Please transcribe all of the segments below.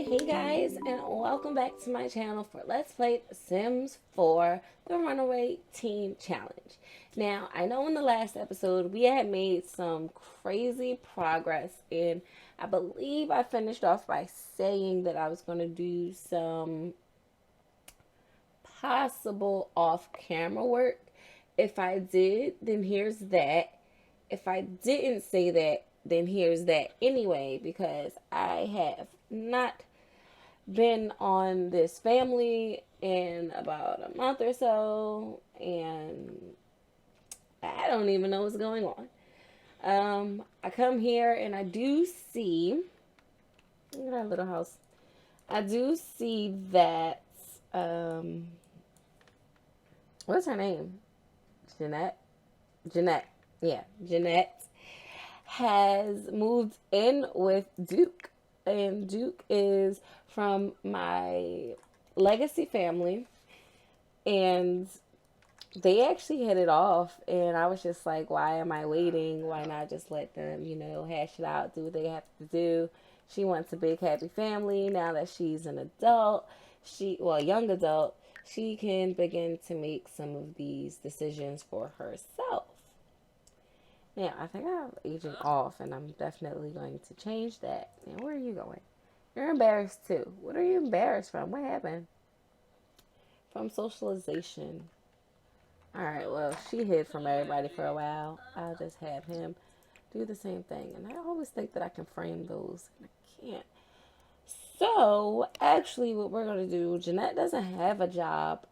Hey guys, and welcome back to my channel for Let's Play Sims 4 the Runaway Team Challenge. Now, I know in the last episode we had made some crazy progress, and I believe I finished off by saying that I was going to do some possible off-camera work. If I did, then here's that. If I didn't say that, then here's that anyway, because I have not been on this family in about a month or so, and I don't even know what's going on. I come here and I do see, look at our little house. I do see that, what's her name? Jeanette? Jeanette. Yeah, Jeanette has moved in with Duke. And Duke is from my legacy family. And they actually hit it off. And I was just like, why am I waiting? Why not just let them, hash it out, do what they have to do? She wants a big, happy family. Now that she's an adult, a young adult, she can begin to make some of these decisions for herself. Now, I think I have aging off, and I'm definitely going to change that. Now, where are you going? You're embarrassed, too. What are you embarrassed from? What happened? From socialization. Alright, well, she hid from everybody for a while. I'll just have him do the same thing. And I always think that I can frame those, and I can't. So, actually, what we're going to do, Jeanette doesn't have a job.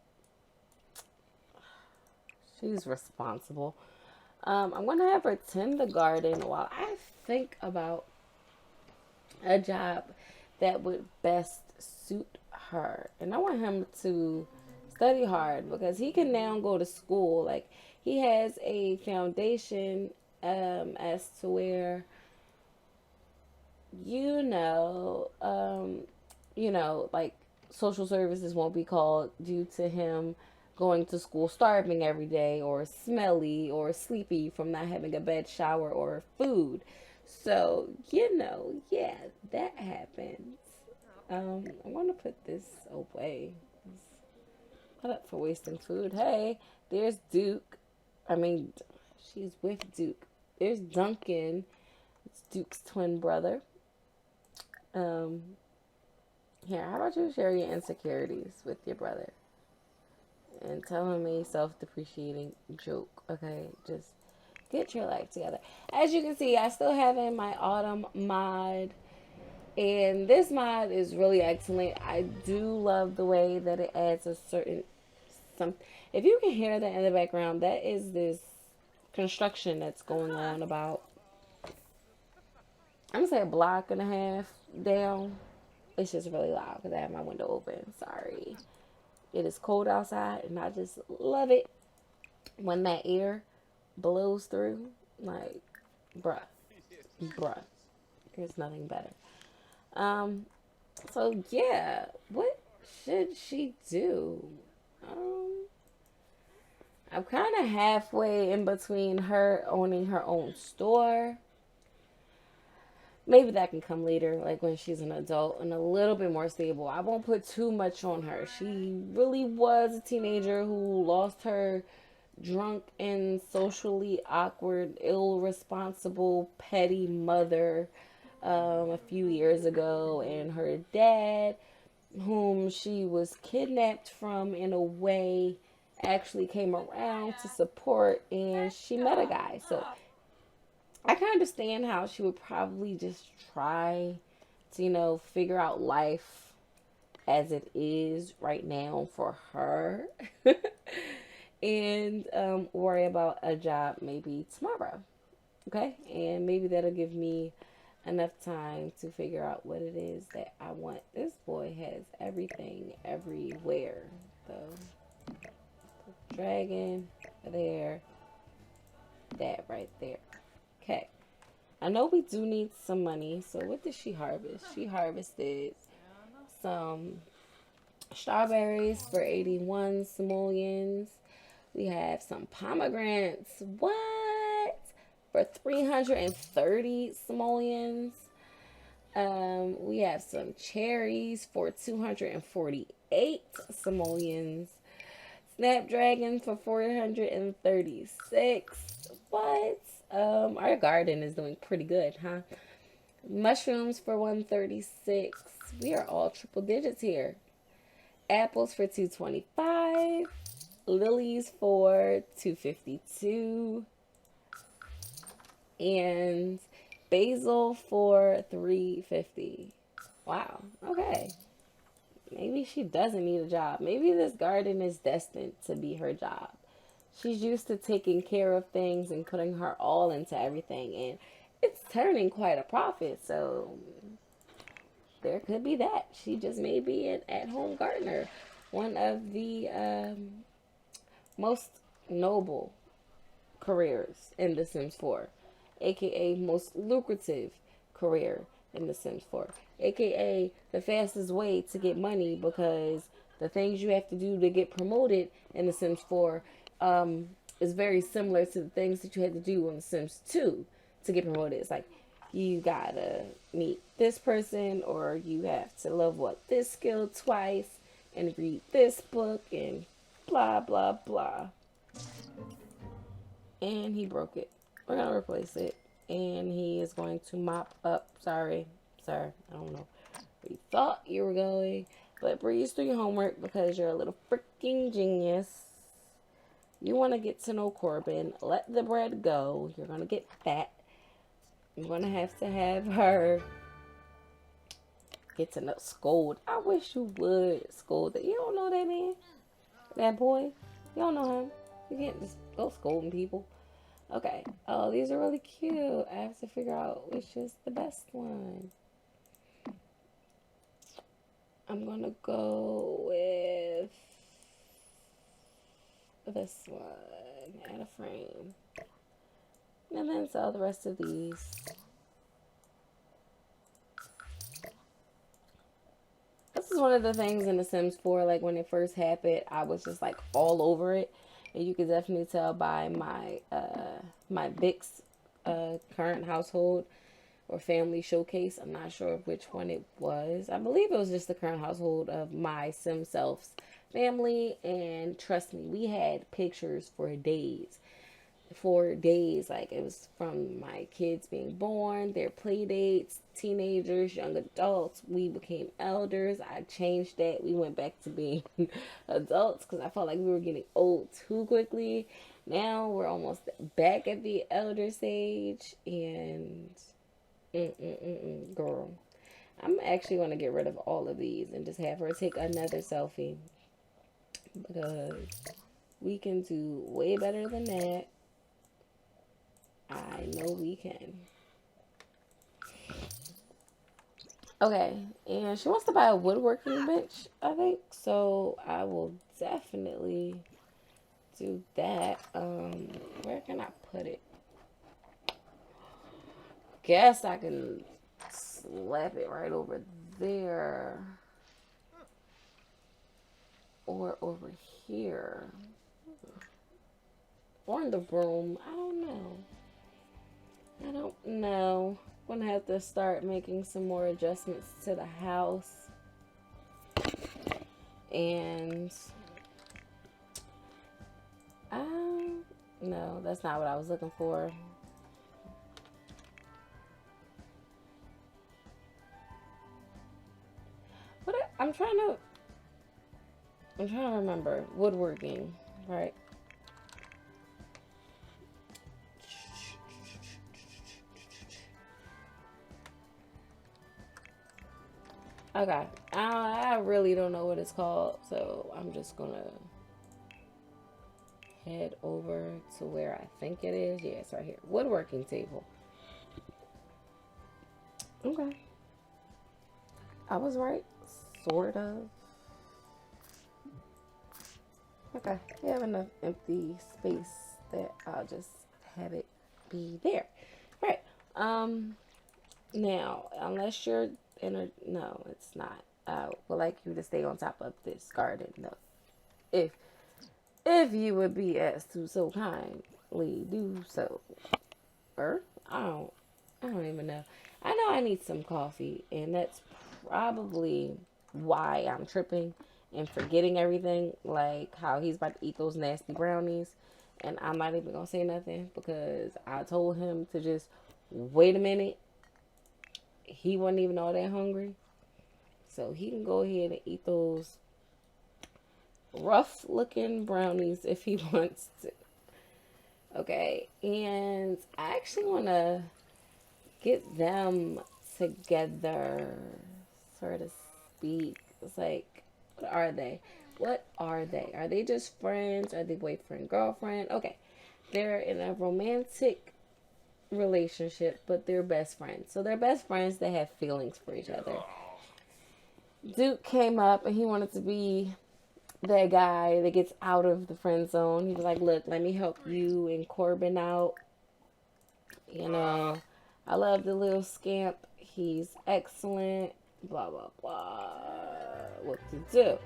She's responsible. I'm going to have her tend the garden while I think about a job that would best suit her. And I want him to study hard because he can now go to school. Like, he has a foundation as to where, like social services won't be called due to him going to school starving every day or smelly or sleepy from not having a bed, shower, or food. So, yeah, that happens. I'm going to put this away. Put up for wasting food. Hey, there's Duke. I mean, she's with Duke. There's Duncan. It's Duke's twin brother. Um, Here, how about you share your insecurities with your brother? And tell him a self-depreciating joke. Okay, just get your life together. As you can see, I still have in my autumn mod, and this mod is really excellent. I do love the way that it adds a certain some. If you can hear that in the background, that is this construction that's going on about, I'm gonna say, a block and a half down. It's just really loud because I have my window open. Sorry. It is cold outside, and I just love it when that air blows through. Like, bruh, bruh. There's nothing better. Um, so yeah, what should she do? Um, I'm kind of halfway in between her owning her own store. Maybe that can come later, like when she's an adult and a little bit more stable. I won't put too much on her. She really was a teenager who lost her drunk and socially awkward, irresponsible, petty mother a few years ago, and her dad, whom she was kidnapped from in a way, actually came around to support, and she met a guy. So I can understand how she would probably just try to, figure out life as it is right now for her and worry about a job maybe tomorrow. Okay? And maybe that'll give me enough time to figure out what it is that I want. This boy has everything everywhere. The dragon there, that right there. Okay. I know we do need some money. So what did she harvest? She harvested some strawberries for 81 simoleons. We have some pomegranates. What? For 330 simoleons. We have some cherries for 248 simoleons. Snapdragon for 436. What? Our garden is doing pretty good, huh? Mushrooms for 136. We are all triple digits here. Apples for 225. Lilies for 252. And basil for 350. Wow. Okay. Maybe she doesn't need a job. Maybe this garden is destined to be her job. She's used to taking care of things and putting her all into everything, and it's turning quite a profit. So there could be that. She just may be an at-home gardener. One of the most noble careers in The Sims 4, aka most lucrative career in The Sims 4, aka the fastest way to get money, because the things you have to do to get promoted in The Sims 4 is very similar to the things that you had to do in The Sims 2 to get promoted. It's like you gotta meet this person, or you have to level up this skill twice and read this book and blah blah blah. And he broke it. We're gonna replace it. And he is going to mop up. Sorry, sir. I don't know where you thought you were going. But breeze through your homework because you're a little freaking genius. You want to get to know Corbin. Let the bread go. You're going to get fat. You're going to have her get to know. Scold. I wish you would scold. You don't know that man? That boy? You don't know him? You can't just go scolding people. Okay. Oh, these are really cute. I have to figure out which is the best one. I'm going to go with this one. Add a frame. And then sell the rest of these. This is one of the things in The Sims 4, like when it first happened, I was just like all over it. And you can definitely tell by my Bix current household or family showcase. I'm not sure which one it was. I believe it was just the current household of my Sim Self's family. And trust me, we had pictures for days. For days, like it was from my kids being born, their play dates, teenagers, young adults. We became elders. I changed that. We went back to being adults because I felt like we were getting old too quickly. Now we're almost back at the elder stage, and girl, I'm actually going to get rid of all of these and just have her take another selfie because we can do way better than that. I know we can. Okay, and she wants to buy a woodworking bench, I think. So I will definitely do that. Where can I put it? Guess I can slap it right over there. Or over here. Or in the room. I don't know. I don't know. I'm gonna have to start making some more adjustments to the house. And no, that's not what I was looking for. What I'm trying to remember woodworking, right? Okay, I really don't know what it's called, so I'm just gonna head over to where I think it is. Yeah, it's right here. Woodworking table. Okay, I was right, sort of. Okay, we have enough empty space that I'll just have it be there. Right. Now, unless you're no, it's not. I would like you to stay on top of this garden, though. If you would be asked to so kindly do so. Or I don't even know. I know I need some coffee, and that's probably why I'm tripping and forgetting everything, like how he's about to eat those nasty brownies. And I'm not even gonna say nothing because I told him to just wait a minute. He wasn't even all that hungry. So he can go ahead and eat those rough looking brownies if he wants to. Okay, and I actually want to get them together, so to speak. It's like, what are they? What are they? Are they just friends? Are they boyfriend, girlfriend? Okay, they're in a romantic relationship, but they're best friends. So they're best friends that have feelings for each other. Duke came up and he wanted to be that guy that gets out of the friend zone. He was like, look, let me help you and Corbin out. You know, I love the little scamp. He's excellent. Blah, blah, blah. What to do?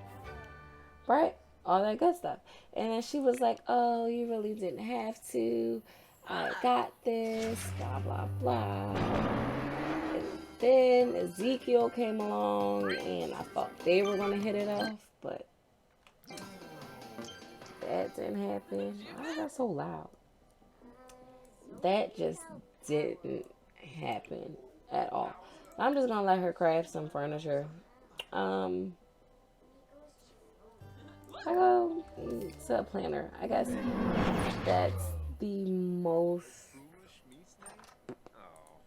Right? All that good stuff. And then she was like, oh, you really didn't have to. I got this. Blah, blah, blah. And then Ezekiel came along and I thought they were going to hit it off, but that didn't happen. Why is that so loud? That just didn't happen at all. I'm just gonna let her craft some furniture. Um, I go to a planner. I guess that's the most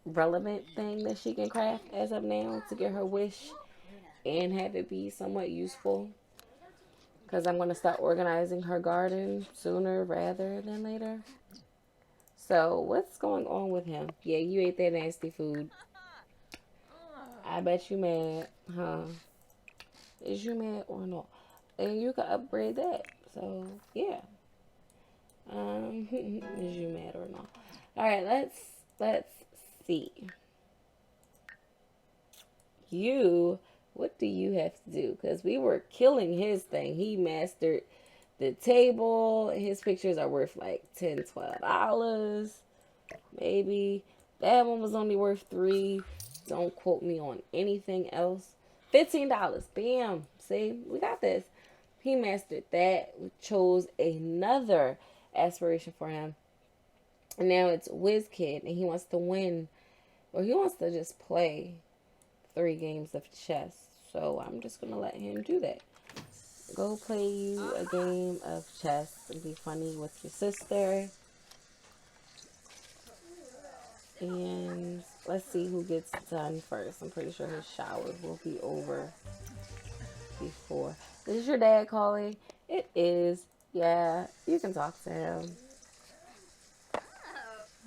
relevant thing that she can craft as of now to get her wish and have it be somewhat useful. Because I'm going to start organizing her garden sooner rather than later. So, what's going on with him? Yeah, you ate that nasty food. I bet you mad, huh? Is you mad or not? And you can upgrade that. So, yeah. Is you mad or not? All right, let's see. What do you have to do? Because we were killing his thing. He mastered the table. His pictures are worth like $10, $12, maybe. That one was only worth $3. Don't quote me on anything else. $15. Bam. See, we got this. He mastered that. We chose another aspiration for him. And now it's Whiz Kid, and he wants to win, or he wants to just play 3 games of chess. So I'm just gonna let him do that. Go play you a game of chess and be funny with your sister. And let's see who gets done first. I'm pretty sure his shower will be over before. Is your dad calling? It is. Yeah, you can talk to him.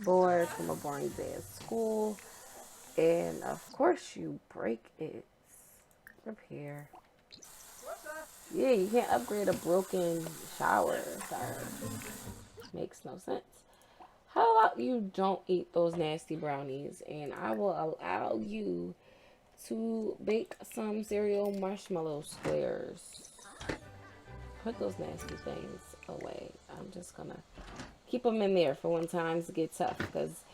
Bored from a boring day at school. And of course you break it. Repair. Yeah, you can't upgrade a broken shower. Sorry. Makes no sense. How about you don't eat those nasty brownies and I will allow you to bake some cereal marshmallow squares. Put those nasty things away. I'm just gonna keep them in there for when times get tough because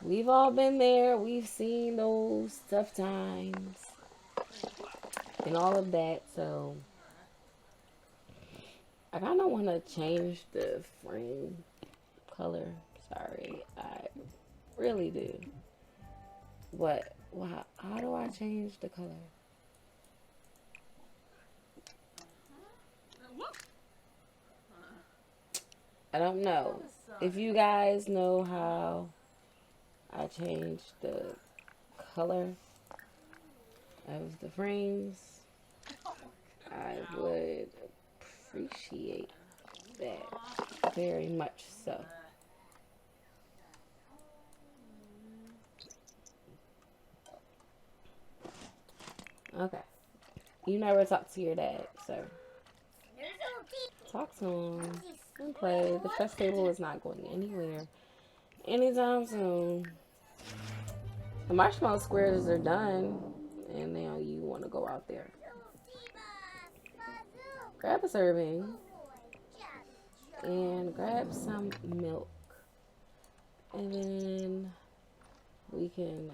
we've all been there. We've seen those tough times and all of that. So I kind of want to change the frame color. Sorry, I really do. But how do I change the color? I don't know. If you guys know how I change the color of the frames, I would appreciate that very much so. Okay. You never talk to your dad, so talk to him and play. The chess table is not going anywhere anytime soon. The marshmallow squares are done, and now you want to go out there. Grab a serving and grab some milk, and then we can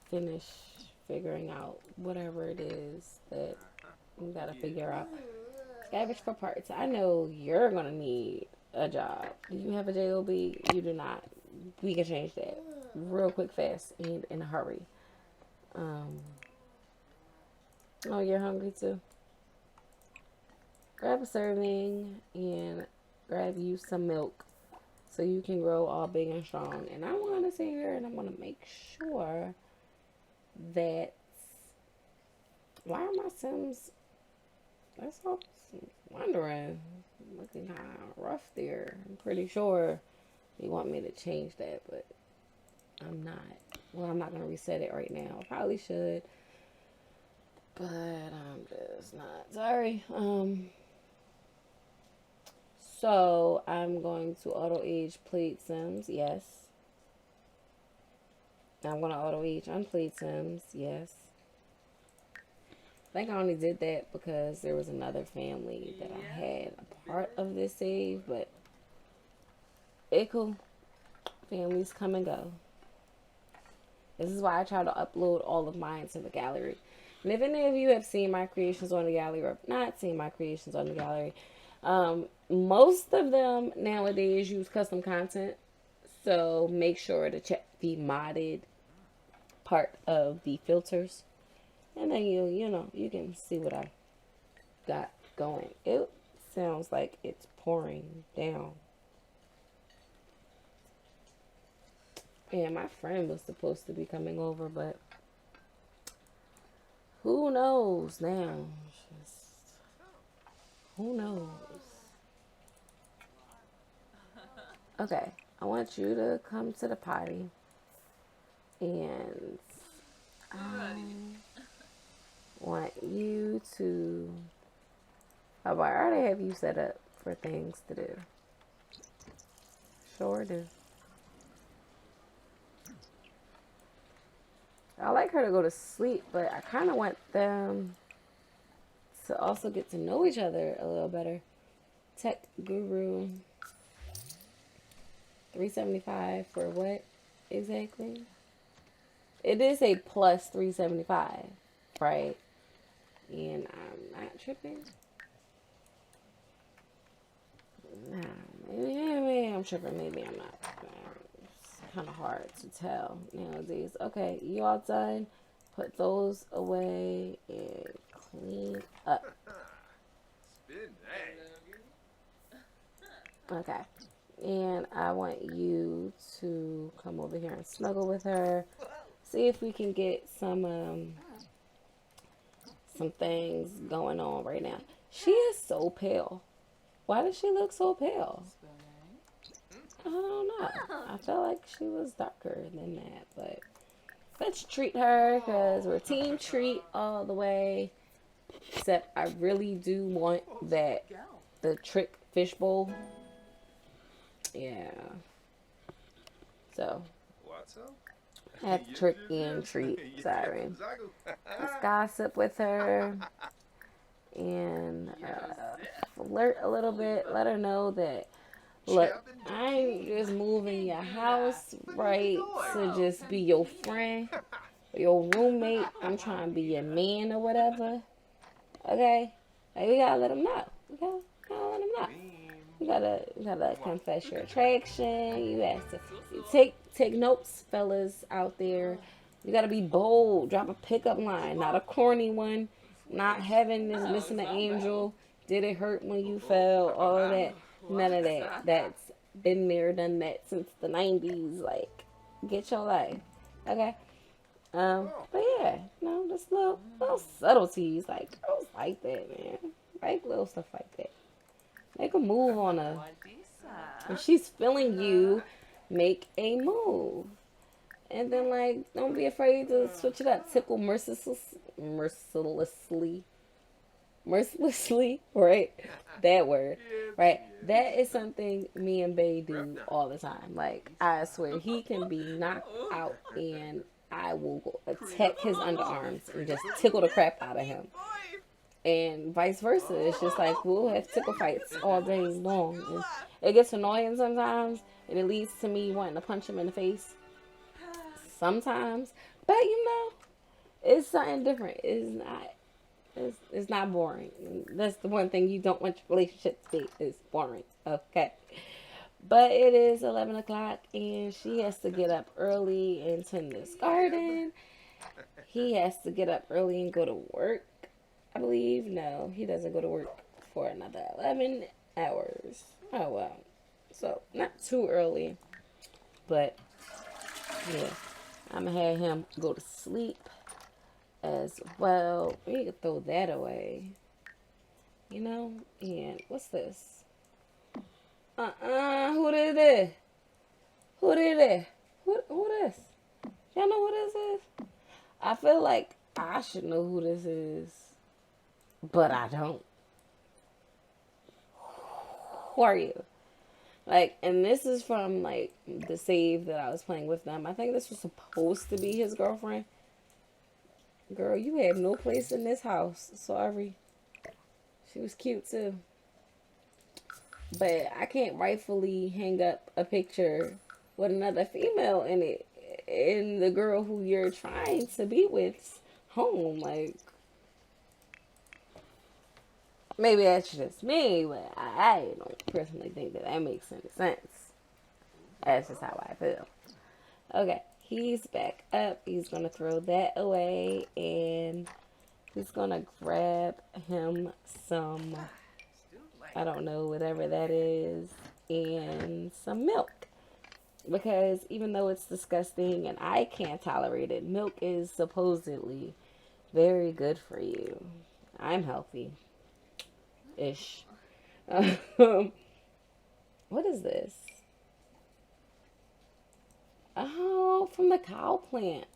finish figuring out whatever it is that you gotta figure out. Scavenge for parts. I know you're gonna need a job. Do you have a job? You do not. We can change that real quick, fast, and in a hurry. Um, oh, you're hungry too? Grab a serving and grab you some milk so you can grow all big and strong. And I want to sit here and I want to make sure that why are my Sims? That's all. I'm wondering, looking kind of rough there. I'm pretty sure they want me to change that, but I'm not. Well, I'm not gonna reset it right now. I probably should, but I'm just not. Sorry. So I'm going to auto age played Sims. Yes. I'm gonna auto age unplayed Sims. Yes. I think I only did that because there was another family that I had a part of this save, but it cool. Families come and go. This is why I try to upload all of mine to the gallery. And if any of you have seen my creations on the gallery or not seen my creations on the gallery, most of them nowadays use custom content. So make sure to check the modded part of the filters. And then you can see what I got going. It sounds like it's pouring down. And my friend was supposed to be coming over, but who knows now? Just, who knows? Okay, I want you to come to the potty. And want you to. I already have you set up for things to do. Sure do. I like her to go to sleep, but I kind of want them to also get to know each other a little better. Tech Guru 375 for what exactly? It is a plus 375, right? And I'm not tripping. Nah, maybe I'm tripping. Maybe I'm not. It's kind of hard to tell nowadays. Okay, you all done? Put those away and clean up. Okay. And I want you to come over here and snuggle with her. See if we can get some things going on right now. She is so pale. Why does she look so pale? I don't know. I felt like she was darker than that, but let's treat her because we're team treat all the way. Except I really do want the trick fishbowl. Yeah. So I have to trick and treat. Sorry. Let's gossip with her and flirt a little bit. Let her know that, look, I ain't just moving your house, right, to just be your friend or your roommate. I'm trying to be your man or whatever. Okay? Like, we gotta let them know. Okay? We gotta let them know. You gotta confess your attraction. You have to take notes, fellas out there. You gotta be bold. Drop a pickup line, not a corny one. Not heaven is missing an angel. Did it hurt when you fell? All of that. None of that. That's been there, done that since the 90s. Like, get your life. Okay? But yeah, just little subtleties. Like, girls like that, man. Like little stuff like that. Make a move on her. When she's feeling you, make a move. And then, like, don't be afraid to switch it up. Tickle mercilessly, right? That word, right? That is something me and Bay do all the time. Like, I swear, he can be knocked out and I will attack his underarms and just tickle the crap out of him. And vice versa. It's just like we'll have tickle fights all day long. And it gets annoying sometimes, and it leads to me wanting to punch him in the face sometimes. But you know, it's something different. It's not boring. That's the one thing you don't want your relationship to be. It's boring. Okay. But it is 11 o'clock and she has to get up early and tend this garden. He has to get up early and go to work. I believe. No, he doesn't go to work for another 11 hours. Oh, wow. So, not too early. But, yeah. I'm going to have him go to sleep as well. We can throw that away. You know? And what's this? Who did this? Who did this? Who this? Y'all know who this is? I feel like I should know who this is, but I don't. Who are you? Like, and this is from, like, the save that I was playing with them. I think this was supposed to be his girlfriend. Girl, you had no place in this house. Sorry. She was cute, too. But I can't rightfully hang up a picture with another female in it. And the girl who you're trying to be with's home. Like, maybe that's just me, but I don't personally think that makes any sense. That's just how I feel. Okay, he's back up. He's going to throw that away. And he's going to grab him some, I don't know, whatever that is, and some milk. Because even though it's disgusting and I can't tolerate it, milk is supposedly very good for you. I'm healthy. Ish. What is this? Oh, from the cow plant.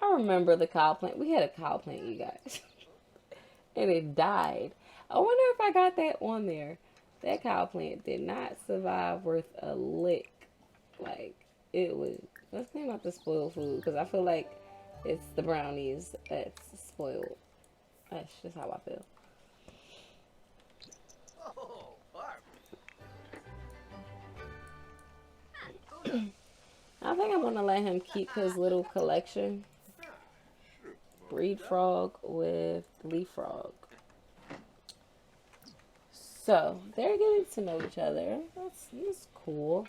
I remember the cow plant. We had a cow plant, you guys. And it died. I wonder if I got that on there. That cow plant did not survive worth a lick. Like, it was. Let's clean up the spoiled food. Because I feel like it's the brownies that's spoiled. That's just how I feel. I think I'm going to let him keep his little collection. Breed frog with leaf frog. So, they're getting to know each other. That's cool.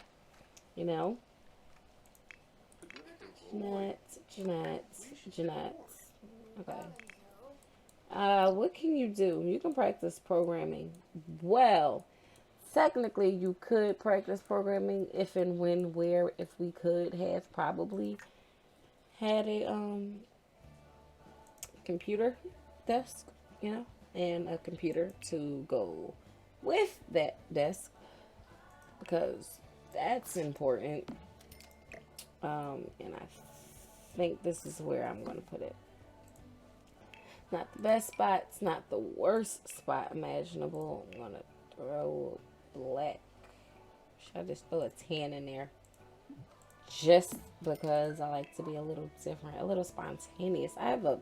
You know? Jeanette. Okay. What can you do? You can practice programming. Well, technically, you could practice programming if and when, where, if we could have probably had a computer desk, you know, and a computer to go with that desk because that's important. And I think this is where I'm going to put it. Not the best spot. It's not the worst spot imaginable. I'm going to throw black. Should I just throw a tan in there? Just because I like to be a little different, a little spontaneous. I have a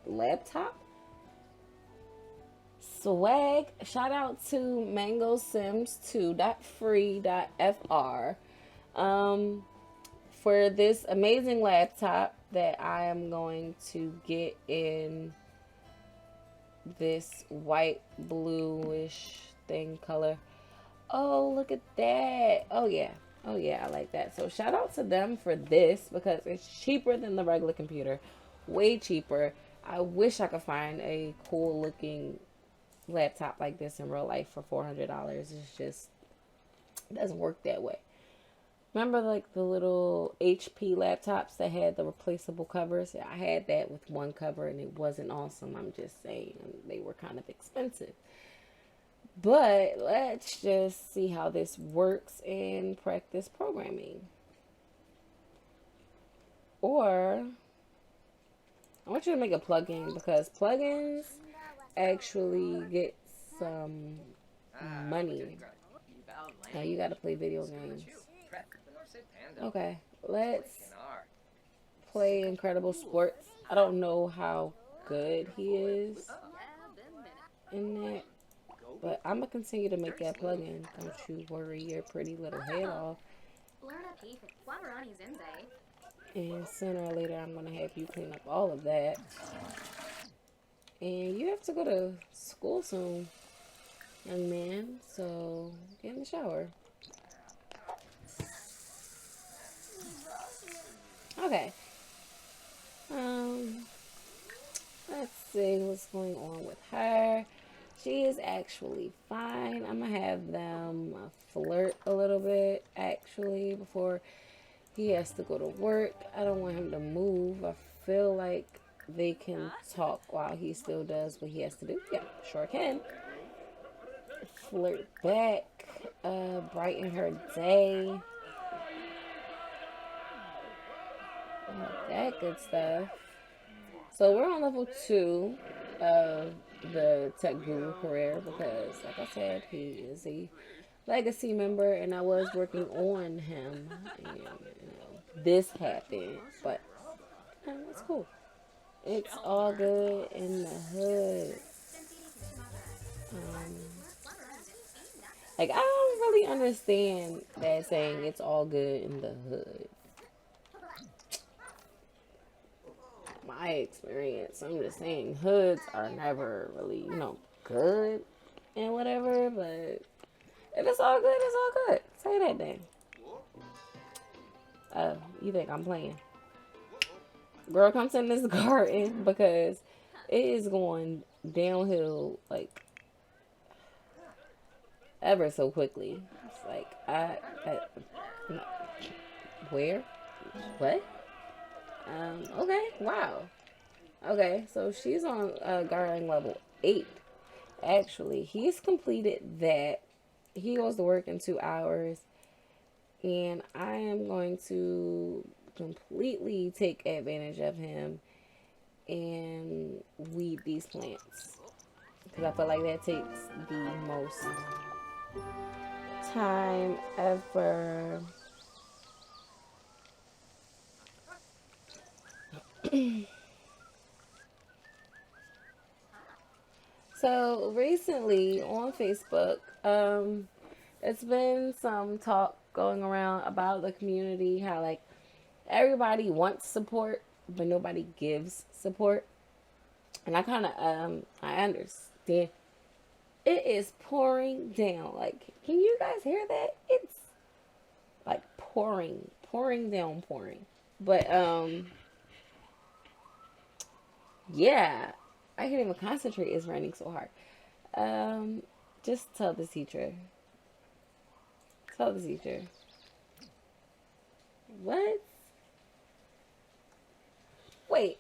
laptop. Swag. Shout out to mangosims2.free.fr for this amazing laptop that I am going to get in this white bluish thing color. Oh, look at that. Oh yeah, I like that. So shout out to them for this because it's cheaper than the regular computer, way cheaper. I wish I could find a cool looking laptop like this in real life for $400. It's just, it doesn't work that way. Remember like the little HP laptops that had the replaceable covers? I had that with one cover and it wasn't awesome. I'm just saying they were kind of expensive. But let's just see how this works and practice programming. Or I want you to make a plugin because plugins actually get some money. Now you got to play video games. Okay, let's play Incredible Sports. I don't know how good he is in that, but I'm going to continue to make that plugin. Don't you worry your pretty little head off. And sooner or later, I'm going to have you clean up all of that. And you have to go to school soon, young man. So get in the shower. Okay. Um, let's see what's going on with her. She is actually fine. I'm gonna have them flirt a little bit actually before he has to go to work. I don't want him to move. I feel like they can talk while he still does what he has to do. Yeah, sure can. Flirt back, brighten her day, that good stuff. So we're on level 2 of the Tech Guru career because, like I said, he is a legacy member, and I was working on him, and this happened, but it's cool. It's all good in the hood. Um, like I don't really understand that saying "it's all good in the hood." My experience, I'm just saying hoods are never really, good and whatever, but if it's all good, it's all good. Say that then. You think I'm playing? Girl, come sit in this garden because it is going downhill like ever so quickly. It's like no. Where? What? Okay, wow. Okay, so she's on gardening level 8. Actually, he's completed that. He goes to work in 2 hours, and I am going to completely take advantage of him and weed these plants because I feel like that takes the most time ever. So recently on Facebook, it's been some talk going around about the community, how like everybody wants support, but nobody gives support. And I kind of, I understand. It is pouring down. Like, can you guys hear that? It's like pouring down, pouring. But, yeah, I can't even concentrate. It's raining so hard. Um, just tell the teacher. Tell the teacher. What? Wait.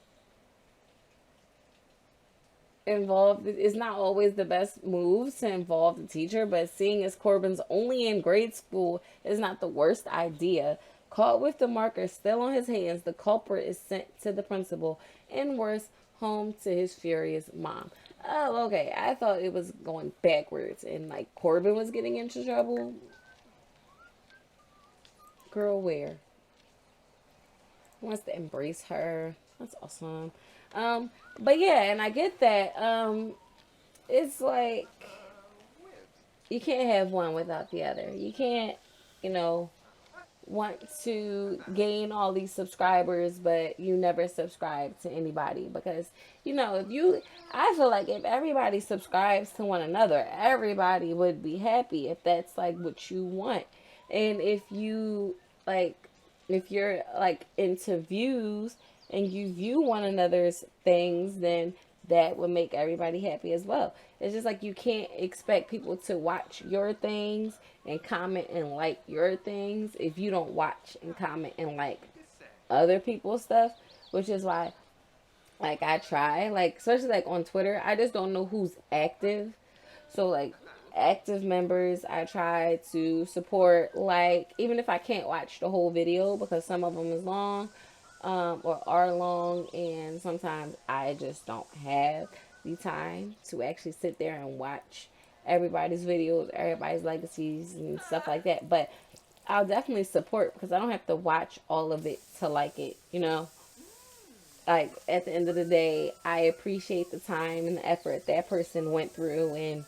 Involved it's not always the best move to involve the teacher, but seeing as Corbin's only in grade school is not the worst idea. Caught with the marker still on his hands, the culprit is sent to the principal and worse, home to his furious mom. Oh, okay. I thought it was going backwards and like Corbin was getting into trouble. Girl, where? He wants to embrace her. That's awesome. But yeah, and I get that. It's like you can't have one without the other. You can't, you know, want to gain all these subscribers, but you never subscribe to anybody because, if you, I feel like if everybody subscribes to one another, everybody would be happy if that's like what you want. And like, if you're like into views and you view one another's things, then that would make everybody happy as well. It's just like you can't expect people to watch your things and comment and like your things if you don't watch and comment and like other people's stuff, which is why like I try, like especially like on Twitter, I just don't know who's active. So like active members, I try to support, like even if I can't watch the whole video because some of them is long, or are long, and sometimes I just don't have the time to actually sit there and watch everybody's videos, everybody's legacies and stuff like that. But I'll definitely support because I don't have to watch all of it to like it. Like at the end of the day, I appreciate the time and the effort that person went through and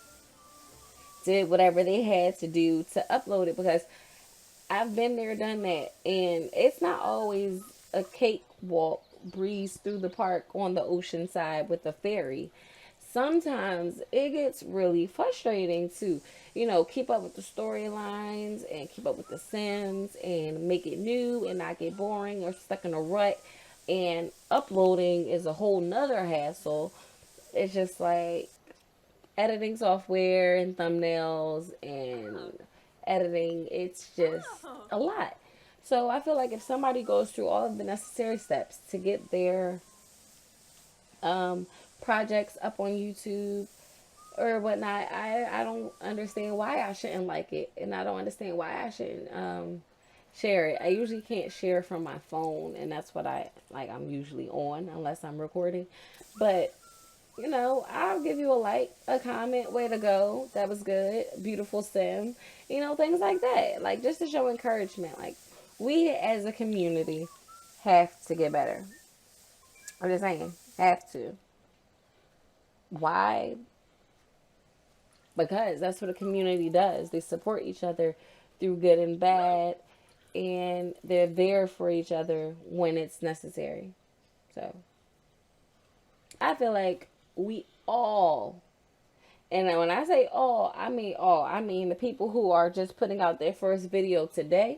did whatever they had to do to upload it because I've been there, done that, and it's not always a cakewalk breeze through the park on the ocean side with a ferry. Sometimes it gets really frustrating to, keep up with the storylines and keep up with the Sims and make it new and not get boring or stuck in a rut. And uploading is a whole nother hassle. It's just like editing software and thumbnails and editing. It's just a lot. So I feel like if somebody goes through all of the necessary steps to get their um, projects up on YouTube or whatnot, I don't understand why I shouldn't like it, and I don't understand why I shouldn't share it. I usually can't share from my phone, and that's what I like. I'm usually on unless I'm recording, but I'll give you a like, a comment, way to go, that was good, beautiful sim, things like that. Like, just to show encouragement. Like, we as a community have to get better. I'm just saying, have to. Why? Because that's what a community does. They support each other through good and bad, and they're there for each other when it's necessary. So, I feel like we all, and when I say all, I mean all. I mean the people who are just putting out their first video today,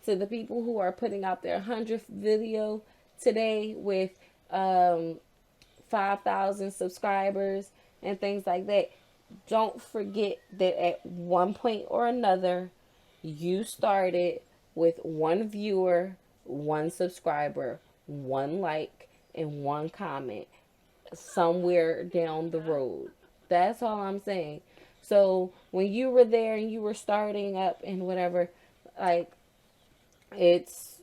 to the people who are putting out their 100th video today with 5,000 subscribers and things like that. Don't forget that at one point or another, you started with one viewer, one subscriber, one like, and one comment somewhere down the road. That's all I'm saying. So when you were there and you were starting up and whatever, like, it's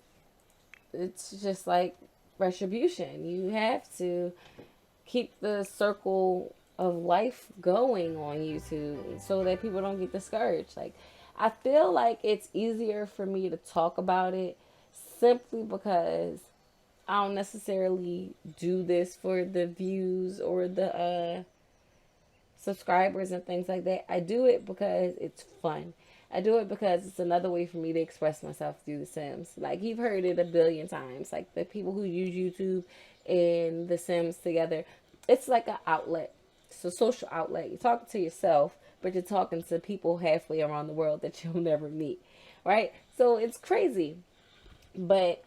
just like retribution. You have to keep the circle of life going on YouTube so that people don't get discouraged. Like, I feel like it's easier for me to talk about it simply because I don't necessarily do this for the views or the subscribers and things like that. I do it because it's fun. I do it because it's another way for me to express myself through The Sims. Like, you've heard it a billion times. Like, the people who use YouTube and The Sims together, it's like an outlet. It's a social outlet. You're talking to yourself, but you're talking to people halfway around the world that you'll never meet. Right? So it's crazy. But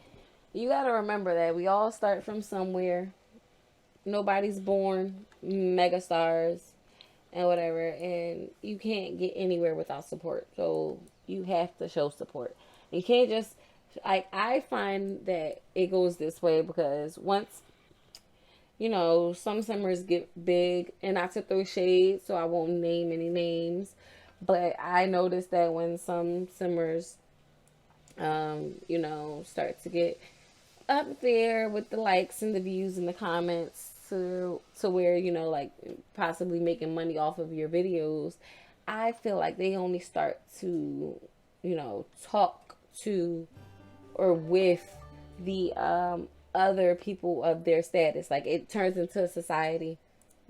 you got to remember that we all start from somewhere. Nobody's born megastars and whatever, and you can't get anywhere without support. So you have to show support. You can't just, like, I find that it goes this way because once, some simmers get big, and not to throw shade, so I won't name any names, but I noticed that when some simmers, start to get up there with the likes and the views and the comments to where, like, possibly making money off of your videos, I feel like they only start to, talk to or with the other people of their status. Like, it turns into a society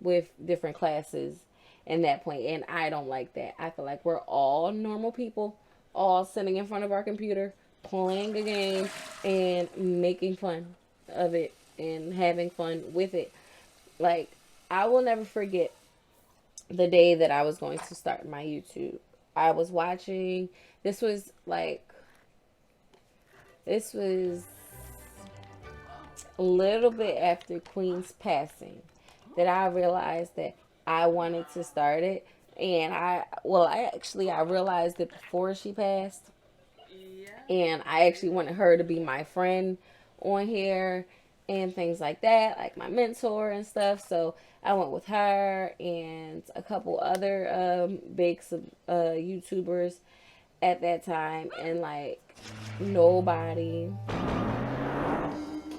with different classes in that point, and I don't like that. I feel like we're all normal people, all sitting in front of our computer playing a game and making fun of it and having fun with it. Like, I will never forget the day that I was going to start my YouTube. I was watching, this was a little bit after Queen's passing that I realized that I wanted to start it. And I realized it before she passed. And I actually wanted her to be my friend on here and things like that, like my mentor and stuff. So I went with her and a couple other big YouTubers at that time, and like nobody,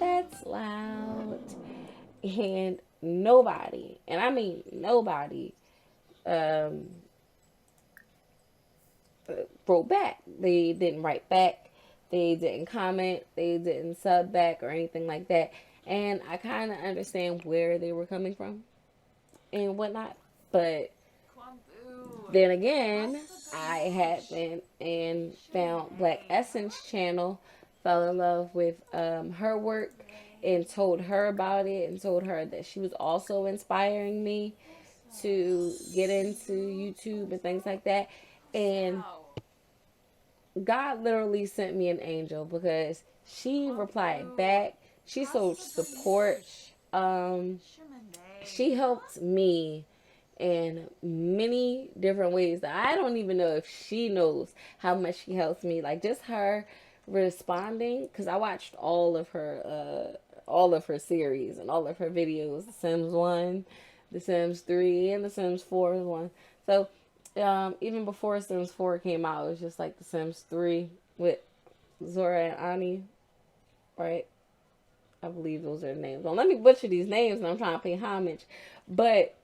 that's loud, and nobody, and I mean nobody, um, wrote back. They didn't write back. They didn't comment. They didn't sub back or anything like that. And I kind of understand where they were coming from and whatnot. But then again, I happened and found Black Essence channel, fell in love with her work, and told her about it, and told her that she was also inspiring me to get into YouTube and things like that. And God literally sent me an angel because she replied back. She showed support. Um, she helped me in many different ways that I don't even know if she knows how much she helps me. Like just her responding, because I watched all of her series and all of her videos. The Sims 1, The Sims 3, and The Sims 4 is one. So even before Sims 4 came out, it was just like The Sims 3 with Zora and Ani, right? I believe those are the names. Don't let me butcher these names, and I'm trying to pay homage. But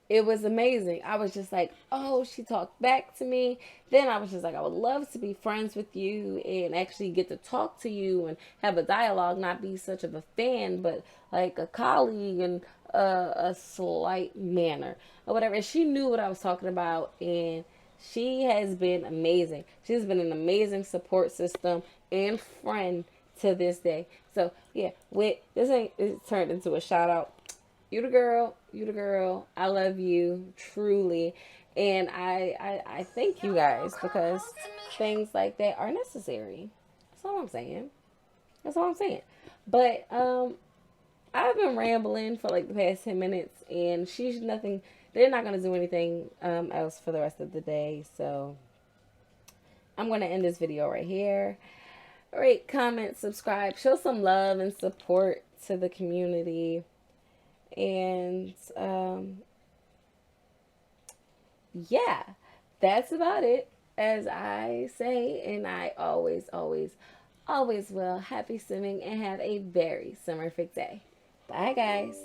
it was amazing. I was just like, oh, she talked back to me. Then I was just like, I would love to be friends with you and actually get to talk to you and have a dialogue, not be such of a fan, but like a colleague and a slight manner or whatever. And she knew what I was talking about, and she has been amazing. She's been an amazing support system and friend to this day. So yeah, with this ain't it turned into a shout out. You the girl, you the girl. I love you truly, and I thank you guys because things like that are necessary. That's all I'm saying. That's all I'm saying. But I've been rambling for like the past 10 minutes, and she's nothing. They're not gonna do anything else for the rest of the day, so I'm gonna end this video right here. Rate, comment, subscribe, show some love and support to the community. And yeah, that's about it. As I say, and I always, always, always will. Happy swimming and have a very summerfic day. Bye, guys.